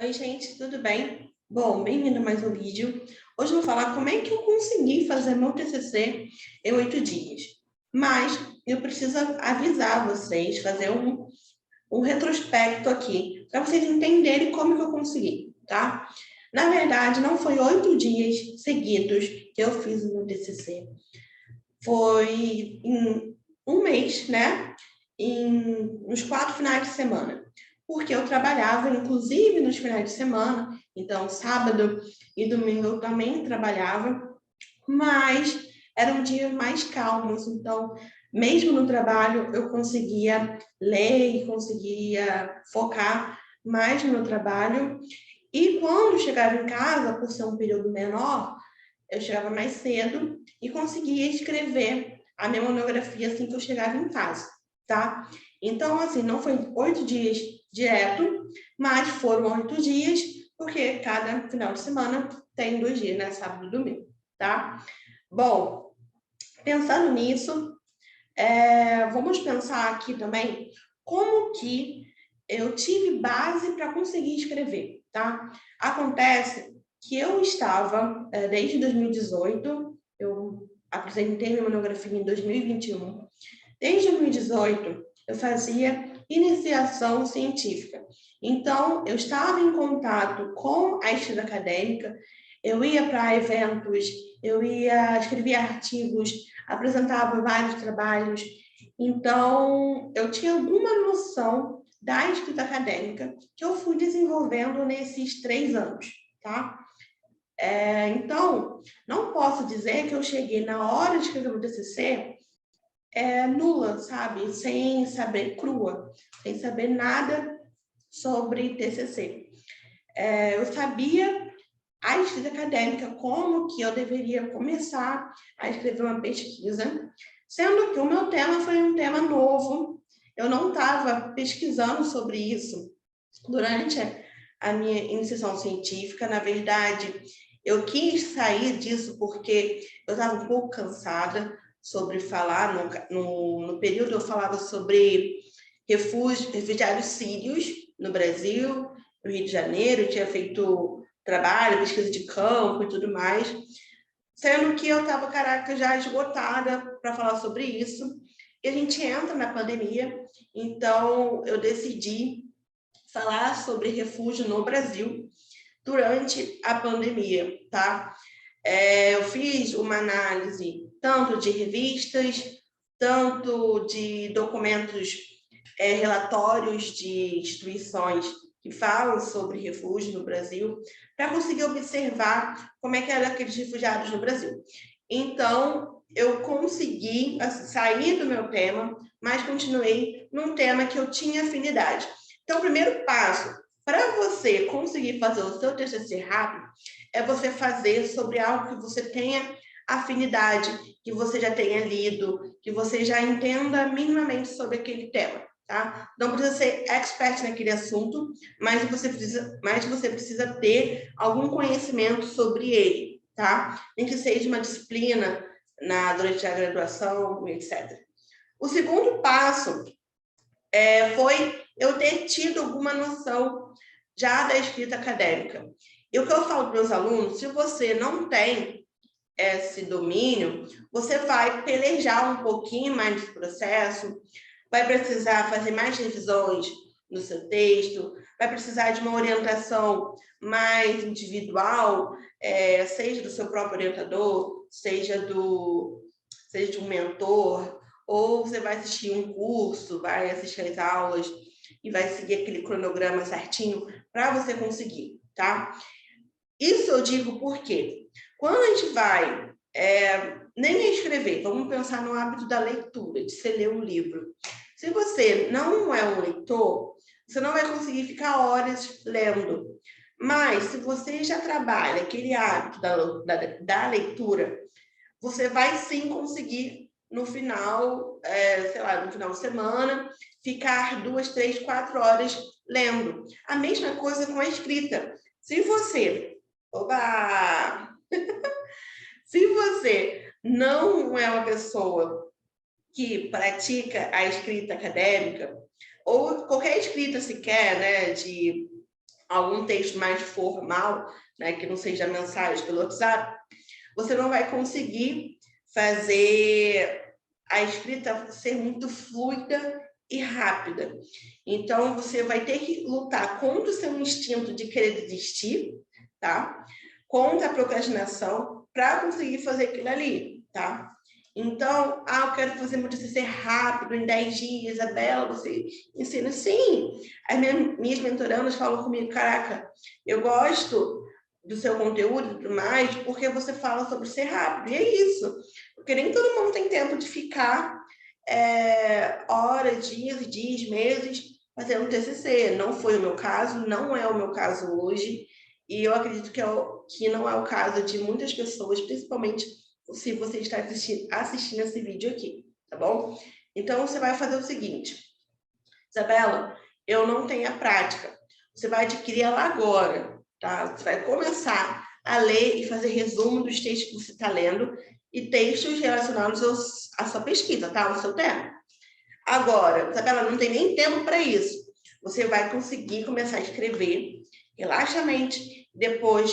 Oi, gente, tudo bem? Bom, bem-vindo a mais um vídeo. Hoje eu vou falar como é que eu consegui fazer meu TCC em 8 dias. Mas eu preciso avisar vocês, fazer um retrospecto aqui, para vocês entenderem como que eu consegui, tá? Na verdade, não foi 8 dias seguidos que eu fiz o meu TCC. Foi em um mês, né? Nos 4 finais de semana. Porque eu trabalhava, inclusive, nos finais de semana. Então, sábado e domingo eu também trabalhava. Mas eram dias mais calmos. Então, mesmo no trabalho, eu conseguia ler e conseguia focar mais no meu trabalho. E quando chegava em casa, por ser um período menor, eu chegava mais cedo e conseguia escrever a minha monografia assim que eu chegava em casa, tá? Então, assim, não foi 8 dias direto, mas foram 8 dias, porque cada final de semana tem 2 dias, né? Sábado e domingo, tá? Bom, pensando nisso, vamos pensar aqui também como que eu tive base para conseguir escrever, tá? Acontece que eu estava, desde 2018, eu apresentei minha monografia em 2021. Desde 2018, eu fazia iniciação científica. Então, eu estava em contato com a escrita acadêmica, eu ia para eventos, eu ia escrever artigos, apresentava vários trabalhos. Então, eu tinha alguma noção da escrita acadêmica que eu fui desenvolvendo nesses 3 anos, tá? Então, não posso dizer que eu cheguei na hora de escrever o TCC nula, sabe? Sem saber, crua, sem saber nada sobre TCC. Eu sabia a escrita acadêmica, como que eu deveria começar a escrever uma pesquisa, sendo que o meu tema foi um tema novo, eu não estava pesquisando sobre isso durante a minha iniciação científica. Na verdade, eu quis sair disso porque eu estava um pouco cansada sobre falar. No período eu falava sobre refugiados sírios no Brasil, no Rio de Janeiro, eu tinha feito trabalho, pesquisa de campo e tudo mais, sendo que eu estava, caraca, já esgotada para falar sobre isso. E a gente entra na pandemia, então eu decidi falar sobre refúgio no Brasil durante a pandemia, tá? Eu fiz uma análise tanto de revistas, tanto de documentos, relatórios de instituições que falam sobre refúgio no Brasil, para conseguir observar como é que eram aqueles refugiados no Brasil. Então, eu consegui sair do meu tema, mas continuei num tema que eu tinha afinidade. Então, o primeiro passo para você conseguir fazer o seu TCC rápido é você fazer sobre algo que você tenha afinidade, que você já tenha lido, que você já entenda minimamente sobre aquele tema, tá? Não precisa ser expert naquele assunto, mas você precisa ter algum conhecimento sobre ele, tá? Nem que seja uma disciplina durante a graduação, etc. O segundo passo foi eu ter tido alguma noção já da escrita acadêmica. E o que eu falo para os meus alunos, se você não tem esse domínio, você vai pelejar um pouquinho mais desse processo, vai precisar fazer mais revisões no seu texto, vai precisar de uma orientação mais individual, seja do seu próprio orientador, seja de um mentor, ou você vai assistir um curso, vai assistir as aulas e vai seguir aquele cronograma certinho para você conseguir, tá? Isso eu digo porque quando a gente vai nem escrever, vamos pensar no hábito da leitura, de você ler um livro. Se você não é um leitor, você não vai conseguir ficar horas lendo. Mas se você já trabalha aquele hábito da leitura, você vai sim conseguir no final, sei lá, no final de semana, ficar 2, 3, 4 horas lendo. A mesma coisa com a escrita. Se você... Oba! Se você não é uma pessoa que pratica a escrita acadêmica, ou qualquer escrita sequer, né, de algum texto mais formal, né, que não seja mensagem pelo WhatsApp, você não vai conseguir fazer a escrita ser muito fluida e rápida. Então, você vai ter que lutar contra o seu instinto de querer desistir, tá? Contra a procrastinação, para conseguir fazer aquilo ali, tá? Então, eu quero fazer meu TCC rápido, em 10 dias, Isabela, você ensina? Sim, as minhas mentorandas falam comigo, caraca, eu gosto do seu conteúdo e tudo mais, porque você fala sobre ser rápido, e é isso. Porque nem todo mundo tem tempo de ficar horas, dias, meses fazendo TCC. Não foi o meu caso, não é o meu caso hoje, e eu acredito que não é o caso de muitas pessoas, principalmente se você está assistindo esse vídeo aqui, tá bom? Então, você vai fazer o seguinte, Isabela, eu não tenho a prática, você vai adquirir ela agora, tá? Você vai começar a ler e fazer resumo dos textos que você está lendo e textos relacionados à sua pesquisa, tá? Ao seu tema. Agora, Isabela, não tem nem tempo para isso. Você vai conseguir começar a escrever, relaxa a mente, depois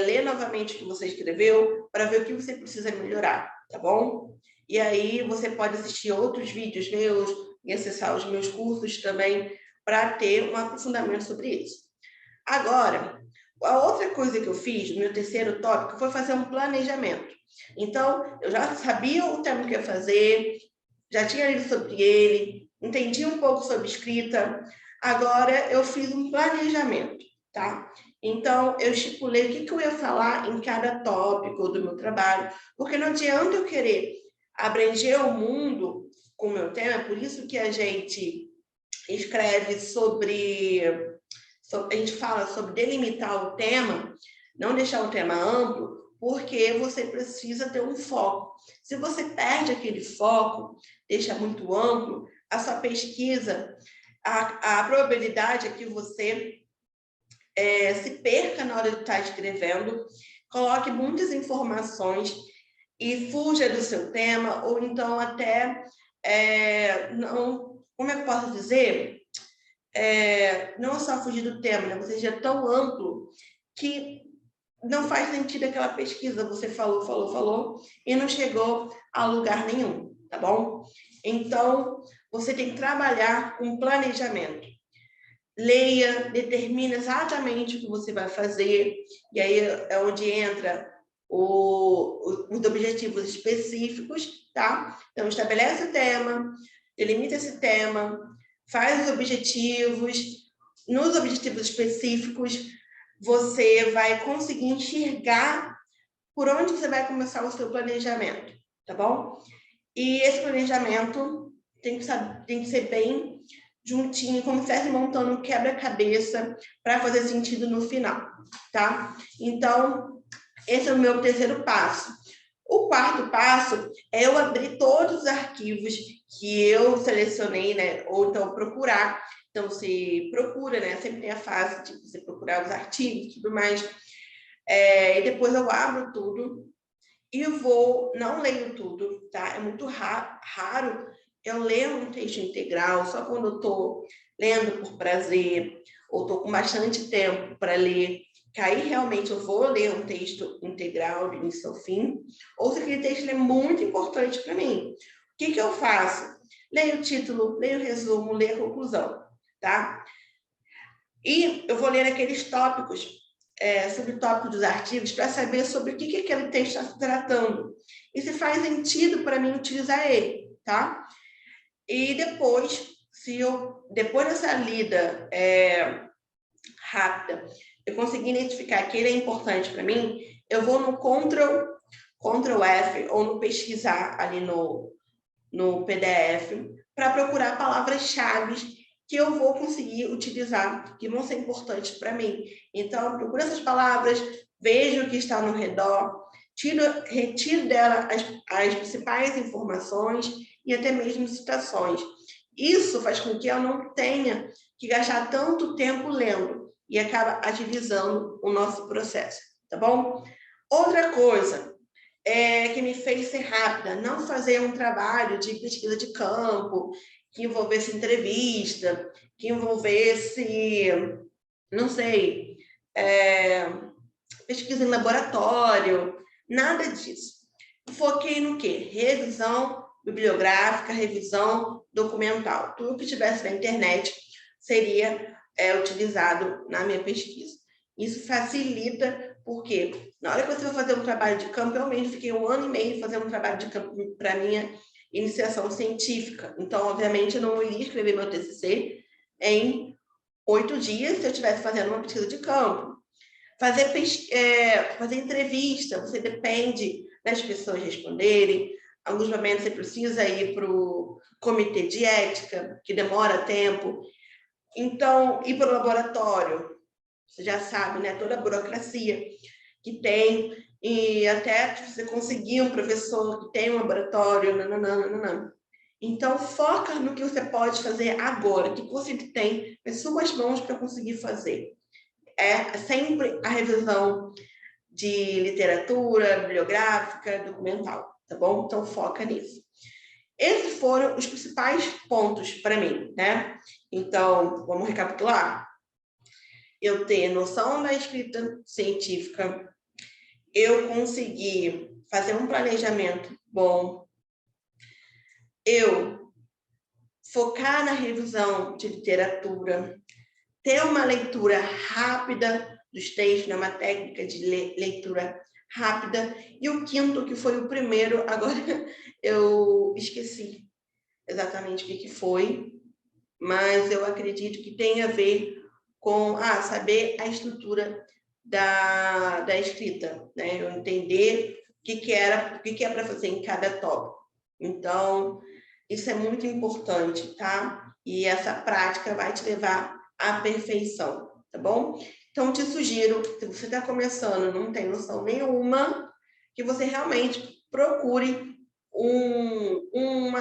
ler novamente o que você escreveu para ver o que você precisa melhorar, tá bom? E aí você pode assistir outros vídeos meus e acessar os meus cursos também para ter um aprofundamento sobre isso. Agora, a outra coisa que eu fiz, no meu terceiro tópico, foi fazer um planejamento. Então, eu já sabia o tema que eu ia fazer, já tinha lido sobre ele, entendi um pouco sobre escrita, agora eu fiz um planejamento, tá? Então, eu estipulei o que eu ia falar em cada tópico do meu trabalho, porque não adianta eu querer abranger o mundo com o meu tema, por isso que a gente escreve a gente fala sobre delimitar o tema, não deixar o tema amplo, porque você precisa ter um foco. Se você perde aquele foco, deixa muito amplo, a sua pesquisa, a probabilidade é que você se perca na hora de estar escrevendo, coloque muitas informações e fuja do seu tema, ou então até não, como é que eu posso dizer? Não só fugir do tema, né? Você já é tão amplo que não faz sentido aquela pesquisa, você falou, e não chegou a lugar nenhum, tá bom? Então, você tem que trabalhar com planejamento. Leia, determine exatamente o que você vai fazer, e aí é onde entra os objetivos específicos, tá? Então, estabelece o tema, delimita esse tema, faz os objetivos. Nos objetivos específicos, você vai conseguir enxergar por onde você vai começar o seu planejamento, tá bom? E esse planejamento tem que ser bem juntinho, como se estivesse montando um quebra-cabeça para fazer sentido no final, tá? Então, esse é o meu terceiro passo. O quarto passo é eu abrir todos os arquivos que eu selecionei, né? Ou então procurar. Então, você procura, né? Sempre tem a fase de você procurar os artigos e tudo mais. E depois eu abro tudo e não leio tudo, tá? É muito raro eu ler um texto integral, só quando eu estou lendo por prazer, ou estou com bastante tempo para ler, que aí realmente eu vou ler um texto integral, do início ao fim, ou se aquele texto é muito importante para mim. O que eu faço? Leio o título, leio o resumo, leio a conclusão, tá? E eu vou ler aqueles tópicos, subtópicos dos artigos, para saber sobre o que aquele texto está tratando. E se faz sentido para mim utilizar ele, tá? E depois, depois dessa lida rápida, eu conseguir identificar que ele é importante para mim, eu vou no Ctrl F ou no pesquisar ali no PDF para procurar palavras-chave que eu vou conseguir utilizar, que vão ser importantes para mim. Então, procura essas palavras, veja o que está no redor, retiro dela as principais informações e até mesmo citações. Isso faz com que eu não tenha que gastar tanto tempo lendo e acaba agilizando o nosso processo, tá bom? Outra coisa que me fez ser rápida, não fazer um trabalho de pesquisa de campo, que envolvesse entrevista, que envolvesse não sei, pesquisa em laboratório, nada disso. Foquei no quê? Revisão bibliográfica, revisão documental. Tudo que tivesse na internet seria utilizado na minha pesquisa. Isso facilita, porque na hora que você vai fazer um trabalho de campo, eu mesmo fiquei 1 ano e meio fazendo um trabalho de campo para minha iniciação científica. Então, obviamente, eu não iria escrever meu TCC em 8 dias se eu estivesse fazendo uma pesquisa de campo. Fazer entrevista, você depende das pessoas responderem. Alguns momentos você precisa ir para o comitê de ética, que demora tempo. Então, ir para o laboratório, você já sabe, né? Toda a burocracia que tem, e até você conseguir um professor que tem um laboratório, nananana. Então, foca no que você pode fazer agora, o que você tem nas suas mãos para conseguir fazer. É sempre a revisão de literatura, bibliográfica, documental, tá bom? Então, foca nisso. Esses foram os principais pontos para mim, né? Então, vamos recapitular? Eu ter noção da escrita científica, eu conseguir fazer um planejamento bom, eu focar na revisão de literatura, ter uma leitura rápida dos textos, né? Uma técnica de leitura rápida. E o quinto, que foi o primeiro, agora eu esqueci exatamente o que foi, mas eu acredito que tem a ver com saber a estrutura da escrita, né? Eu entender o que é para fazer em cada tópico. Então, isso é muito importante, tá? E essa prática vai te levar à perfeição, tá bom? Então, te sugiro, se você está começando, não tem noção nenhuma, que você realmente procure um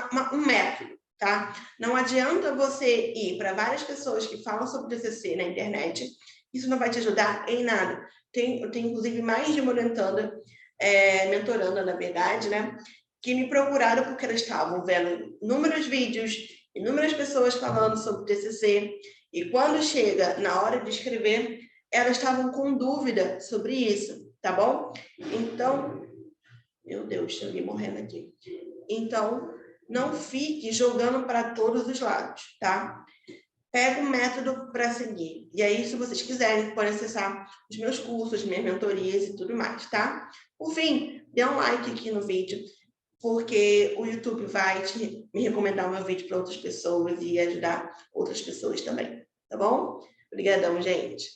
método, tá? Não adianta você ir para várias pessoas que falam sobre TCC na internet, isso não vai te ajudar em nada. Eu tenho inclusive, mais de uma mentoranda, na verdade, né? Que me procuraram porque elas estavam vendo inúmeros vídeos, inúmeras pessoas falando sobre TCC, e quando chega na hora de escrever, elas estavam com dúvida sobre isso, tá bom? Então, meu Deus, tem alguém morrendo aqui. Então, não fique jogando para todos os lados, tá? Pega um método para seguir. E aí, se vocês quiserem, podem acessar os meus cursos, minhas mentorias e tudo mais, tá? Por fim, dê um like aqui no vídeo, porque o YouTube vai me recomendar o meu vídeo para outras pessoas e ajudar outras pessoas também, tá bom? Obrigadão, gente!